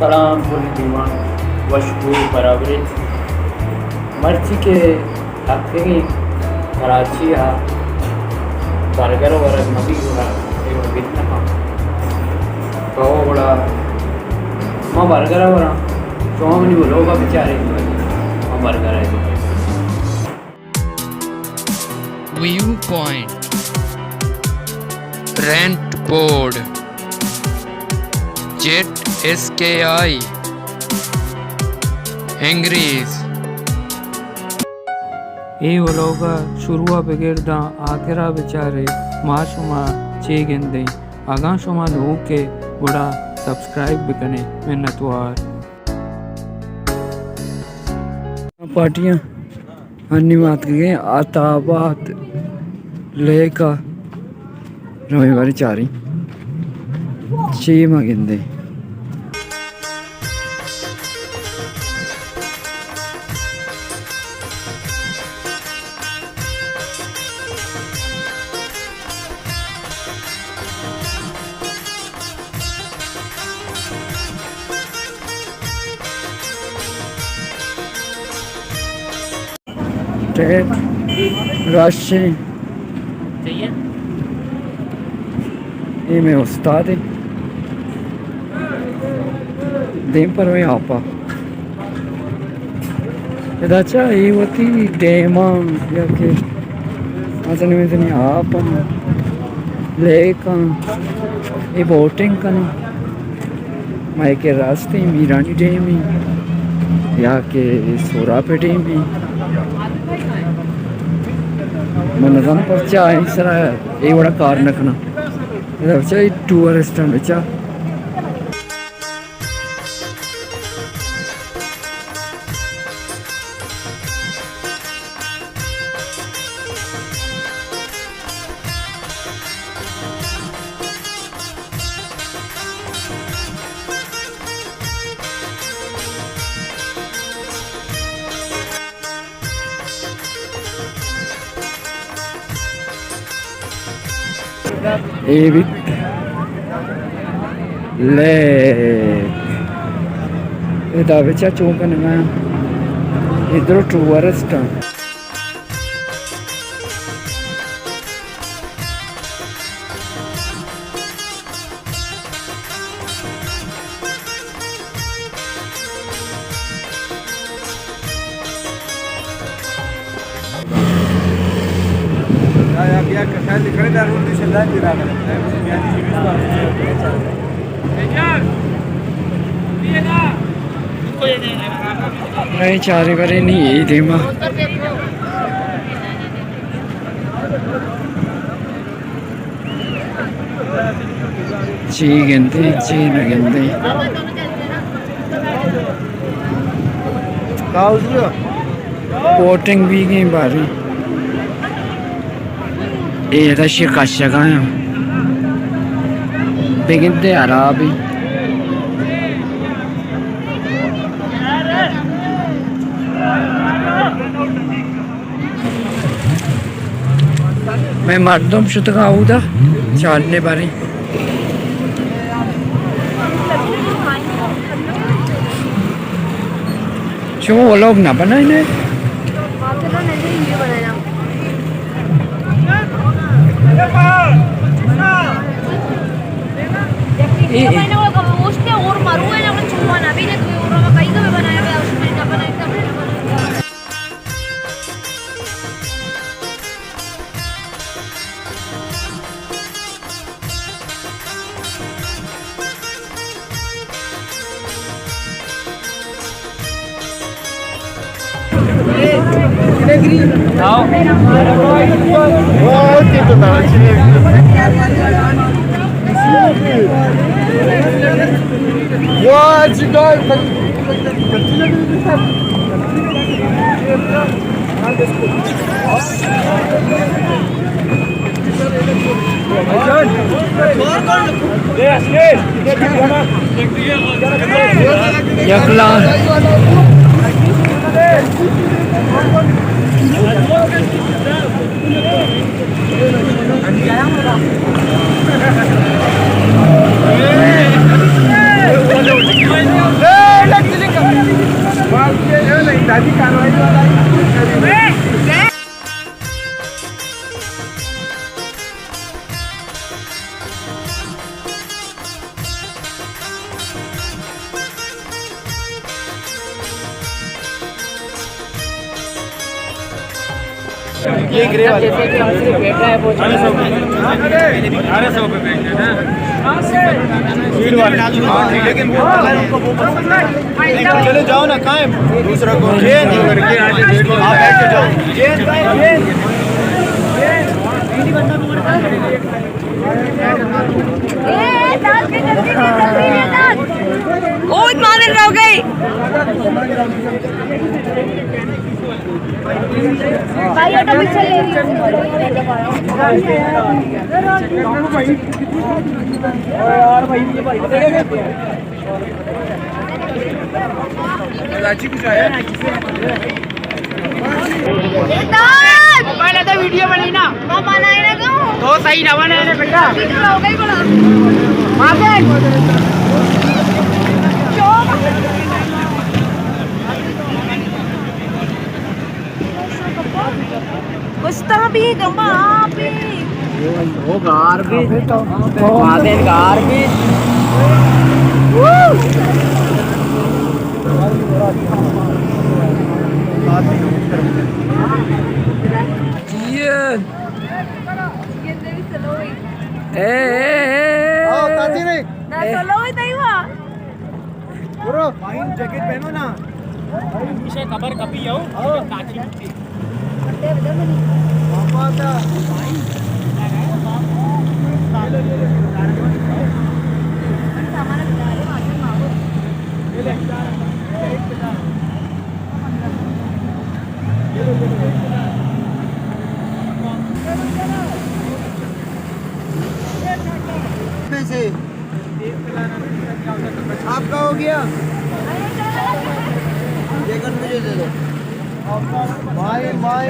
सलाम फुल दीवान वशबू बराबरी मर्ची के हफ्ते की कराची हा बर्गर वर नबी गुड़ा एक बितना हा कहो बड़ा माँ बर्गर वरा तो हम नहीं बोलोगा बेचारे माँ बर्गर है view point rent board jet SKI एंग्रीज ये व्लॉग शुरुआ बगैरदा आखिरा बेचारे माँ शुमा चे गेंदे आगा शुमा लोग के बड़ा सब्सक्राइब भी करें मेहनतवार पार्टियाँ अन्नी बात के आताबाद लेका रविवार चारी चीमा गेंदे राशि चाहिए ये मैं उस्ताद है देम पर मैं आपा अच्छा ये होती डेमा या के असन में तनी आप लेका ये बोटिंग करना मैं के रास्ते मीरानी डेम या के सोरा पे डेम मनोरम पर्चा है इस तरह ये बड़ा कार रखना ये टूरिस्ट बच्चा ये भी ले ये दावेचा चौक ना इधर टूरिस्ट नहीं चारे बारे नहीं यही देमा ची गेंदे ची न गेंदे बोटिंग भी गई बारी ये रशी काशगा है बेगिंदे अराबी मैं मर्दम शुतगा आऊदा चालने बारी क्यों वो लोग ना बनाए ने यकला ये ग्रे वाले जैसे कि हमसे बेटा है वो 1800 पे बेच देना वीड वाले लेकिन वो चले जाओ ना कहाँ है दूसरा को चेंज करके आगे आप बैठ के जाओ चेंज ओ इतना दिन रह गए भाई ऑटो पिक्चर ले रही यार भाई ये भाई लाची कुछ आया पहले तो वीडियो बनी ना वो बनाए ना क्यों तो सही ना बने ना बेटा वीडियो हो गई बोला कुछ तो भी गमा पे वो गार भी मादेन गार भी ना चलो ही नहीं हुआ पूरा फाइन जैकेट पहनो ना विषय खबर कभी आओ काची मिट्टी पापा का से आपका हो गया जैकेट मुझे दे दो भाई भाई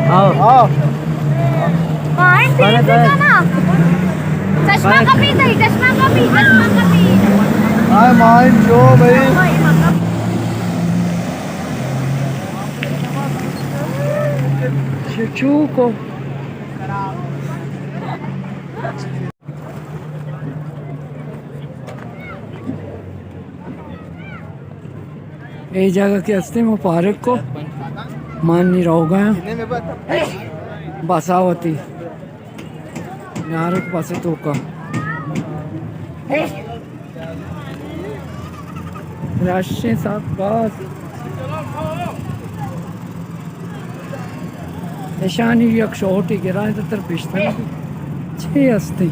आओ आओ माइन तीन का ना चश्मा कभी नहीं चश्मा कभी हाय माइन जो भाई चूचू को ये जगह के हस्ते में पार्क को मान नहीं रहोगा बसावती नारक पासे तो का राष्ट्रीय सात निशानी एक छोटी गिरा तर पिछता छे हस्ते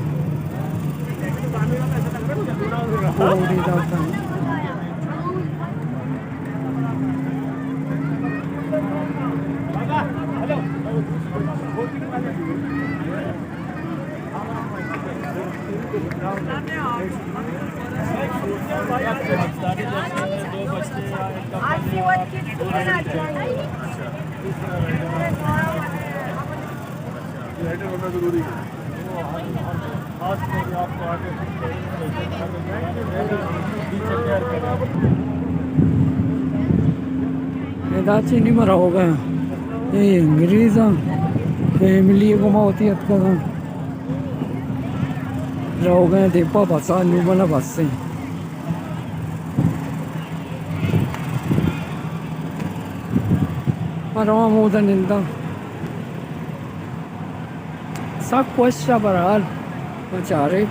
दाची नहीं मरा होगा ये अंग्रेज फैमिली को होती है रहो गए दीपा बसा नू वाला बस से परवा मुदा निंदा सब कुछ बहरहाल बेचारे